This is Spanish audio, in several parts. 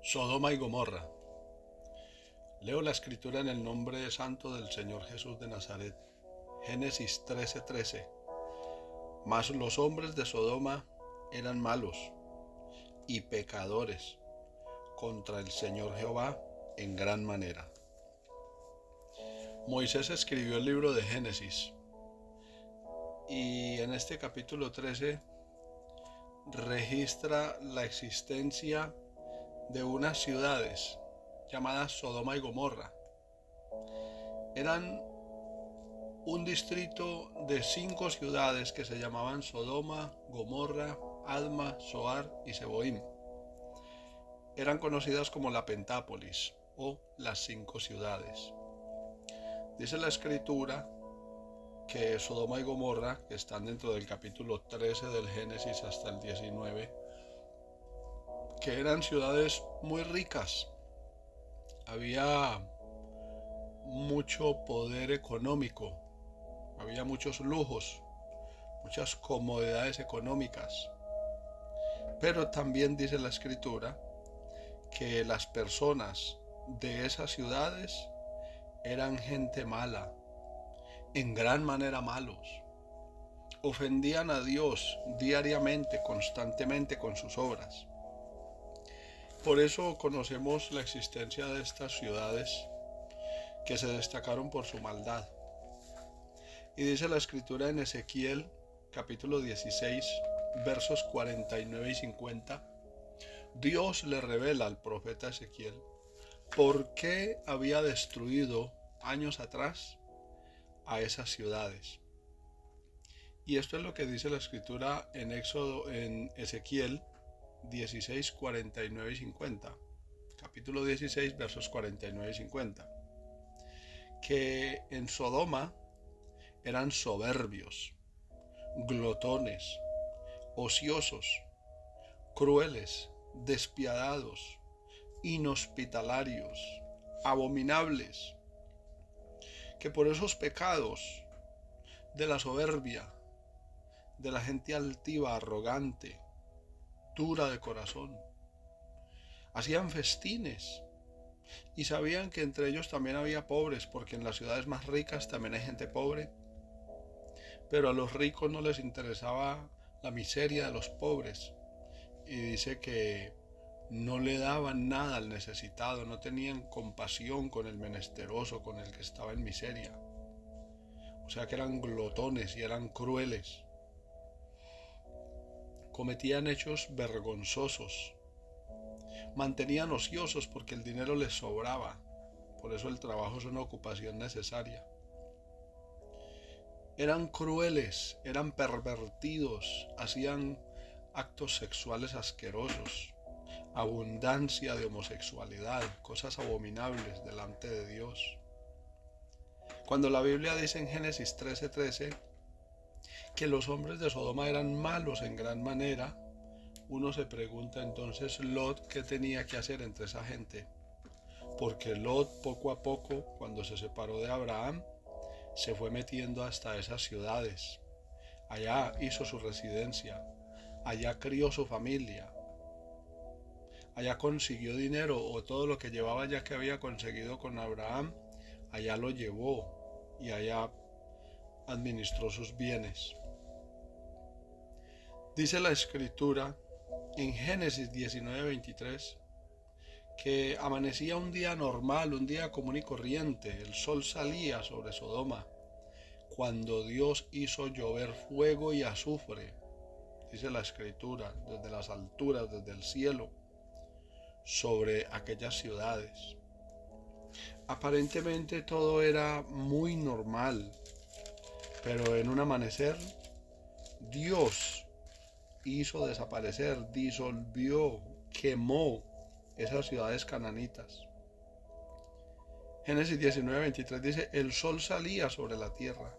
Sodoma y Gomorra. Leo la escritura en el nombre santo del Señor Jesús de Nazaret. Génesis 13:13. Mas los hombres de Sodoma eran malos y pecadores contra el Señor Jehová en gran manera. Moisés escribió el libro de Génesis y en este capítulo 13 registra la existencia de unas ciudades llamadas Sodoma y Gomorra. Eran un distrito de 5 ciudades que se llamaban Sodoma, Gomorra, Adma, Zoar y Seboim. Eran conocidas como la Pentápolis o las 5 ciudades. Dice la escritura que Sodoma y Gomorra, que están dentro del capítulo 13 del Génesis hasta el 19, que eran ciudades muy ricas. Había mucho poder económico, había muchos lujos, muchas comodidades económicas. Pero también dice la escritura que las personas de esas ciudades eran gente mala, en gran manera malos. Ofendían a Dios diariamente, constantemente con sus obras. Por eso conocemos la existencia de estas ciudades que se destacaron por su maldad. Y dice la escritura en Ezequiel capítulo 16 versos 49 y 50, Dios le revela al profeta Ezequiel por qué había destruido años atrás a esas ciudades. Y esto es lo que dice la escritura en Ezequiel 16, 49 y 50. Capítulo 16, versos 49 y 50. Que en Sodoma eran soberbios, glotones, ociosos, crueles, despiadados, inhospitalarios, abominables, que por esos pecados de la soberbia, de la gente altiva, arrogante, dura de corazón, hacían festines y sabían que entre ellos también había pobres, porque en las ciudades más ricas también hay gente pobre, pero a los ricos no les interesaba la miseria de los pobres, y dice que no le daban nada al necesitado, no tenían compasión con el menesteroso, con el que estaba en miseria. O sea que eran glotones y eran crueles. Cometían hechos vergonzosos. Mantenían ociosos porque el dinero les sobraba. Por eso el trabajo es una ocupación necesaria. Eran crueles, eran pervertidos, hacían actos sexuales asquerosos, abundancia de homosexualidad, cosas abominables delante de Dios. Cuando la Biblia dice en Génesis 13:13 que los hombres de Sodoma eran malos en gran manera, uno se pregunta entonces Lot qué tenía que hacer entre esa gente. Porque Lot poco a poco, cuando se separó de Abraham, se fue metiendo hasta esas ciudades. Allá hizo su residencia, allá crió su familia, allá consiguió dinero, o todo lo que llevaba ya que había conseguido con Abraham, allá lo llevó y allá administró sus bienes. Dice la escritura en Génesis 19:23 que amanecía un día normal, un día común y corriente, el sol salía sobre Sodoma, cuando Dios hizo llover fuego y azufre, dice la escritura, desde las alturas, desde el cielo, sobre aquellas ciudades. Aparentemente todo era muy normal, pero en un amanecer Dios hizo desaparecer, disolvió, quemó esas ciudades cananitas. Génesis 19:23 dice, el sol salía sobre la tierra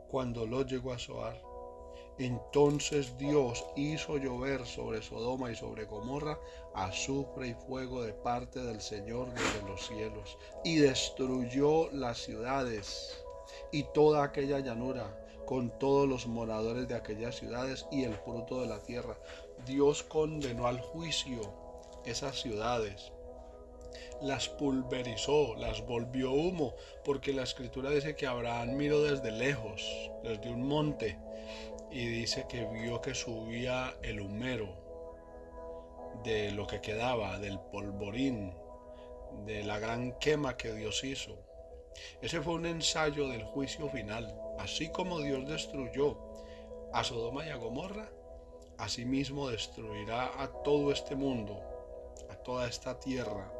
cuando Lot llegó a Zoar. Entonces Dios hizo llover sobre Sodoma y sobre Gomorra azufre y fuego de parte del Señor desde los cielos, y destruyó las ciudades y toda aquella llanura con todos los moradores de aquellas ciudades y el fruto de la tierra. Dios condenó al juicio esas ciudades, las pulverizó, las volvió humo, porque la escritura dice que Abraham miró desde lejos, desde un monte, y dice que vio que subía el humero de lo que quedaba, del polvorín, de la gran quema que Dios hizo. Ese fue un ensayo del juicio final. Así como Dios destruyó a Sodoma y a Gomorra, asimismo destruirá a todo este mundo, a toda esta tierra,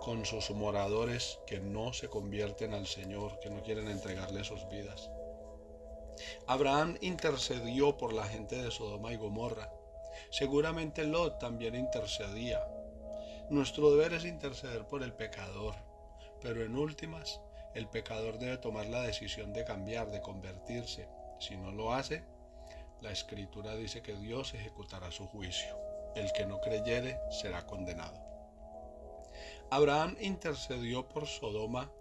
con sus moradores que no se convierten al Señor, que no quieren entregarle sus vidas. Abraham intercedió por la gente de Sodoma y Gomorra. Seguramente Lot también intercedía. Nuestro deber es interceder por el pecador, pero en últimas, el pecador debe tomar la decisión de cambiar, de convertirse. Si no lo hace, la Escritura dice que Dios ejecutará su juicio. El que no creyere será condenado. Abraham intercedió por Sodoma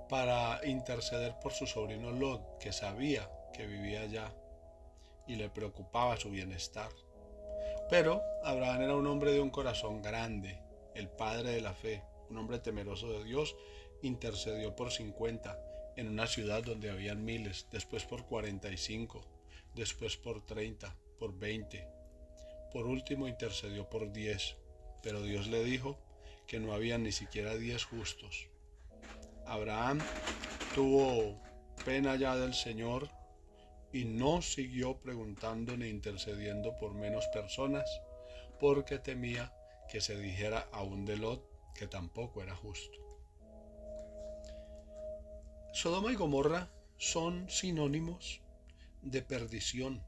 para interceder por su sobrino Lot, que sabía que vivía allá y le preocupaba su bienestar. Pero Abraham era un hombre de un corazón grande, el padre de la fe, un hombre temeroso de Dios. Intercedió por 50 en una ciudad donde habían miles, después por 45, después por 30, por 20. Por último intercedió por 10, pero Dios le dijo que no había ni siquiera 10 justos. Abraham tuvo pena ya del Señor y no siguió preguntando ni intercediendo por menos personas, porque temía que se dijera aún de Lot que tampoco era justo. Sodoma y Gomorra son sinónimos de perdición,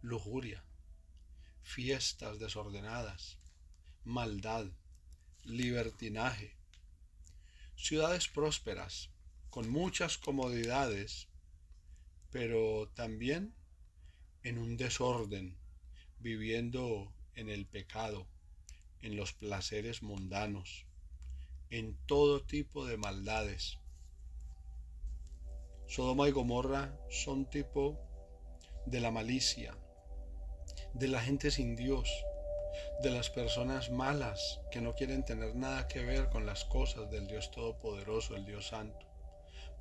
lujuria, fiestas desordenadas, maldad, libertinaje, ciudades prósperas, con muchas comodidades, pero también en un desorden, viviendo en el pecado, en los placeres mundanos, en todo tipo de maldades. Sodoma y Gomorra son tipo de la malicia, de la gente sin Dios, de las personas malas que no quieren tener nada que ver con las cosas del Dios Todopoderoso, el Dios Santo,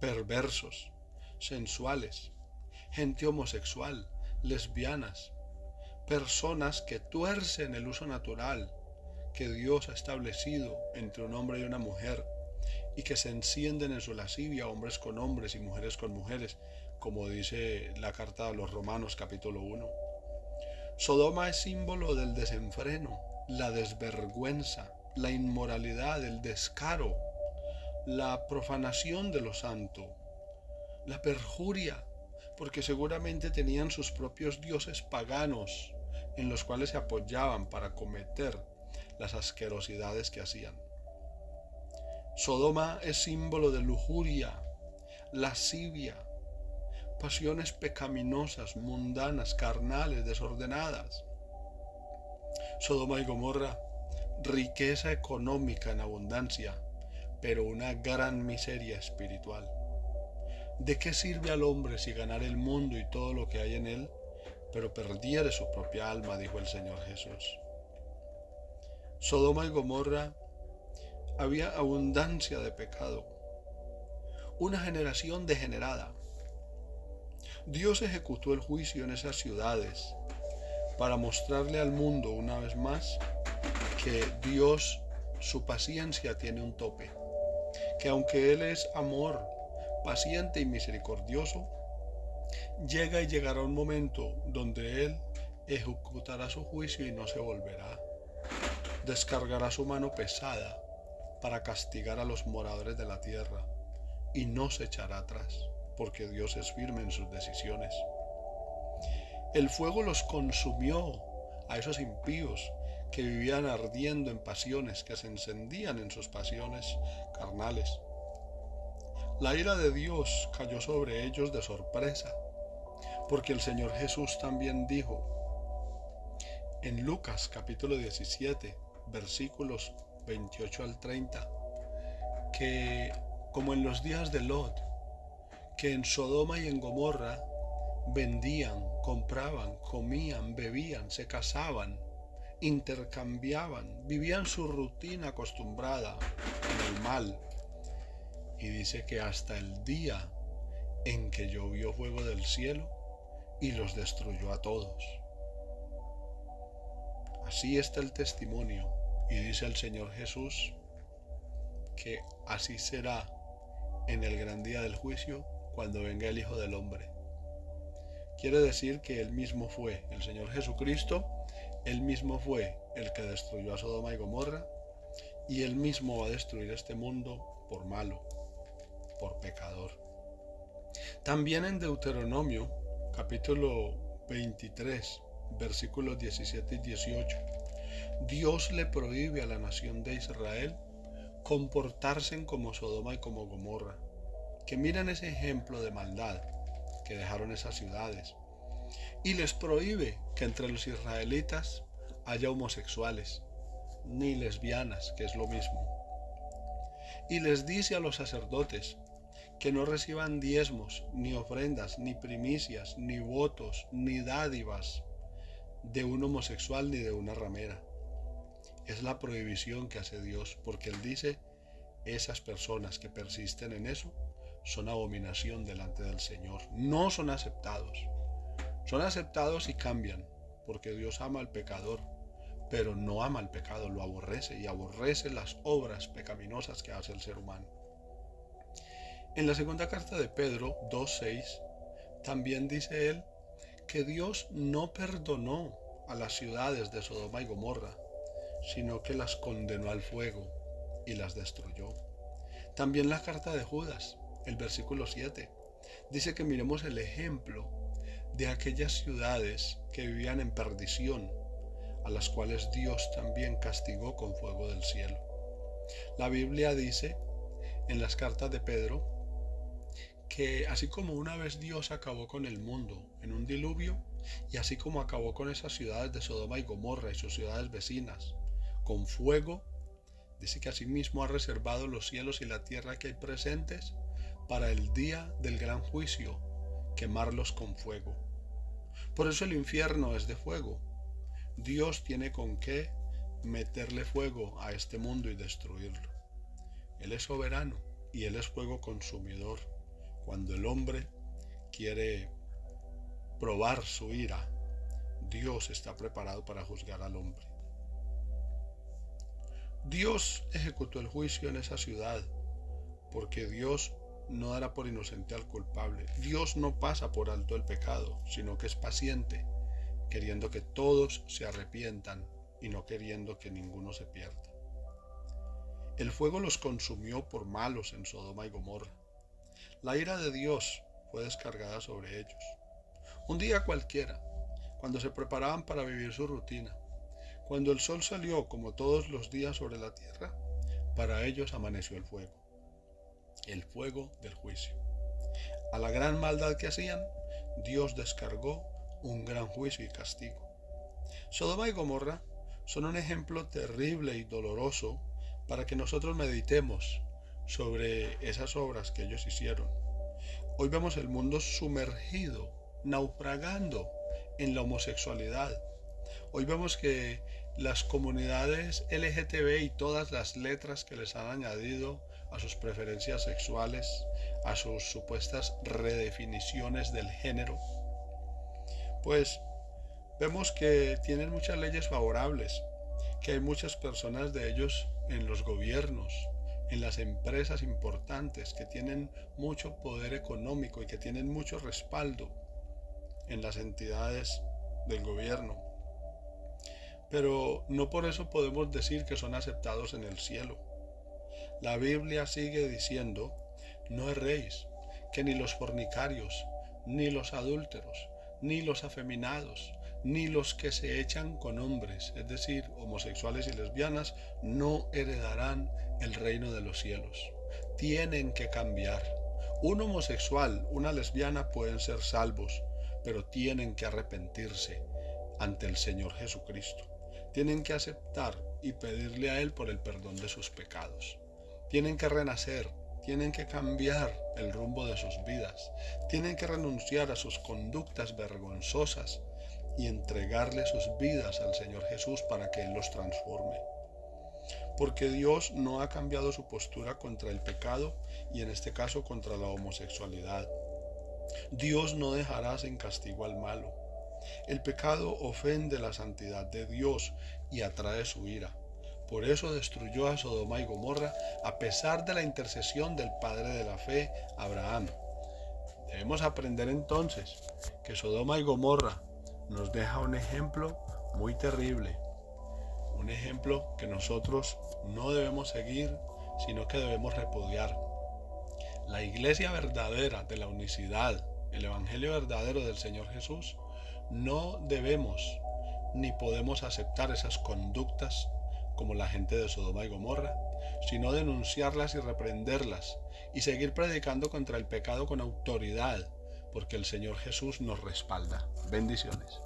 perversos, sensuales, gente homosexual, lesbianas, personas que tuercen el uso natural que Dios ha establecido entre un hombre y una mujer y que se encienden en su lascivia, hombres con hombres y mujeres con mujeres, como dice la carta a los Romanos capítulo 1. Sodoma es símbolo del desenfreno, la desvergüenza, la inmoralidad, el descaro, la profanación de lo santo, la perjuria, porque seguramente tenían sus propios dioses paganos en los cuales se apoyaban para cometer las asquerosidades que hacían. Sodoma es símbolo de lujuria, lascivia, pasiones pecaminosas, mundanas, carnales, desordenadas. Sodoma y Gomorra, riqueza económica en abundancia, pero una gran miseria espiritual. ¿De qué sirve al hombre si ganar el mundo y todo lo que hay en él, pero perdiere su propia alma?, dijo el Señor Jesús. Sodoma y Gomorra había abundancia de pecado, una generación degenerada. Dios ejecutó el juicio en esas ciudades para mostrarle al mundo una vez más que Dios, su paciencia tiene un tope, que aunque Él es amor, paciente y misericordioso, llega y llegará un momento donde Él ejecutará su juicio y no se volverá. Descargará su mano pesada para castigar a los moradores de la tierra y no se echará atrás, porque Dios es firme en sus decisiones. El fuego los consumió a esos impíos que vivían ardiendo en pasiones, que se encendían en sus pasiones carnales. La ira de Dios cayó sobre ellos de sorpresa, porque el Señor Jesús también dijo en Lucas capítulo 17, versículos 28 al 30, que como en los días de Lot, que en Sodoma y en Gomorra vendían, compraban, comían, bebían, se casaban intercambiaban, vivían su rutina acostumbrada en el mal. Y dice que hasta el día en que llovió fuego del cielo y los destruyó a todos. Así está el testimonio, y dice el Señor Jesús que así será en el gran día del juicio cuando venga el Hijo del Hombre. Quiere decir que Él mismo fue, el Señor Jesucristo, Él mismo fue el que destruyó a Sodoma y Gomorra, y Él mismo va a destruir este mundo por malo, por pecador. También en Deuteronomio, capítulo 23, versículos 17 y 18, Dios le prohíbe a la nación de Israel comportarse como Sodoma y como Gomorra, que miran ese ejemplo de maldad que dejaron esas ciudades, y les prohíbe que entre los israelitas haya homosexuales, ni lesbianas, que es lo mismo. Y les dice a los sacerdotes que no reciban diezmos, ni ofrendas, ni primicias, ni votos, ni dádivas de un homosexual ni de una ramera. Es la prohibición que hace Dios, porque Él dice, esas personas que persisten en eso son abominación delante del Señor. No son aceptados. Son aceptados y cambian, porque Dios ama al pecador, pero no ama al pecado, lo aborrece y aborrece las obras pecaminosas que hace el ser humano. En la segunda carta de Pedro 2:6 también dice él que Dios no perdonó a las ciudades de Sodoma y Gomorra, sino que las condenó al fuego y las destruyó. También la carta de Judas, el versículo 7, dice que miremos el ejemplo de aquellas ciudades que vivían en perdición, a las cuales Dios también castigó con fuego del cielo. La Biblia dice en las cartas de Pedro que así como una vez Dios acabó con el mundo en un diluvio, y así como acabó con esas ciudades de Sodoma y Gomorra y sus ciudades vecinas con fuego, dice que asimismo ha reservado los cielos y la tierra que hay presentes para el día del gran juicio, quemarlos con fuego. Por eso el infierno es de fuego. Dios tiene con qué meterle fuego a este mundo y destruirlo. Él es soberano y Él es fuego consumidor. Cuando el hombre quiere probar su ira, Dios está preparado para juzgar al hombre. Dios ejecutó el juicio en esa ciudad, porque Dios no dará por inocente al culpable. Dios no pasa por alto el pecado, sino que es paciente, queriendo que todos se arrepientan y no queriendo que ninguno se pierda. El fuego los consumió por malos en Sodoma y Gomorra. La ira de Dios fue descargada sobre ellos. Un día cualquiera, cuando se preparaban para vivir su rutina, cuando el sol salió como todos los días sobre la tierra, para ellos amaneció el fuego del juicio. A la gran maldad que hacían, Dios descargó un gran juicio y castigo. Sodoma y Gomorra son un ejemplo terrible y doloroso para que nosotros meditemos sobre esas obras que ellos hicieron. Hoy vemos el mundo sumergido, naufragando en la homosexualidad. Hoy vemos que las comunidades LGTB y todas las letras que les han añadido a sus preferencias sexuales, a sus supuestas redefiniciones del género, pues vemos que tienen muchas leyes favorables, que hay muchas personas de ellos en los gobiernos, en las empresas importantes, que tienen mucho poder económico y que tienen mucho respaldo en las entidades del gobierno. Pero no por eso podemos decir que son aceptados en el cielo. La Biblia sigue diciendo, no erréis, que ni los fornicarios, ni los adúlteros, ni los afeminados, ni los que se echan con hombres, es decir, homosexuales y lesbianas, no heredarán el reino de los cielos. Tienen que cambiar. Un homosexual, una lesbiana pueden ser salvos, pero tienen que arrepentirse ante el Señor Jesucristo. Tienen que aceptar y pedirle a Él por el perdón de sus pecados. Tienen que renacer, tienen que cambiar el rumbo de sus vidas, tienen que renunciar a sus conductas vergonzosas y entregarle sus vidas al Señor Jesús para que Él los transforme. Porque Dios no ha cambiado su postura contra el pecado y en este caso contra la homosexualidad. Dios no dejará sin castigo al malo. El pecado ofende la santidad de Dios y atrae su ira. Por eso destruyó a Sodoma y Gomorra a pesar de la intercesión del padre de la fe, Abraham. Debemos aprender entonces que Sodoma y Gomorra nos deja un ejemplo muy terrible. Un ejemplo que nosotros no debemos seguir, sino que debemos repudiar. La iglesia verdadera de la unicidad, el evangelio verdadero del Señor Jesús, no debemos ni podemos aceptar esas conductas como la gente de Sodoma y Gomorra, sino denunciarlas y reprenderlas y seguir predicando contra el pecado con autoridad, porque el Señor Jesús nos respalda. Bendiciones.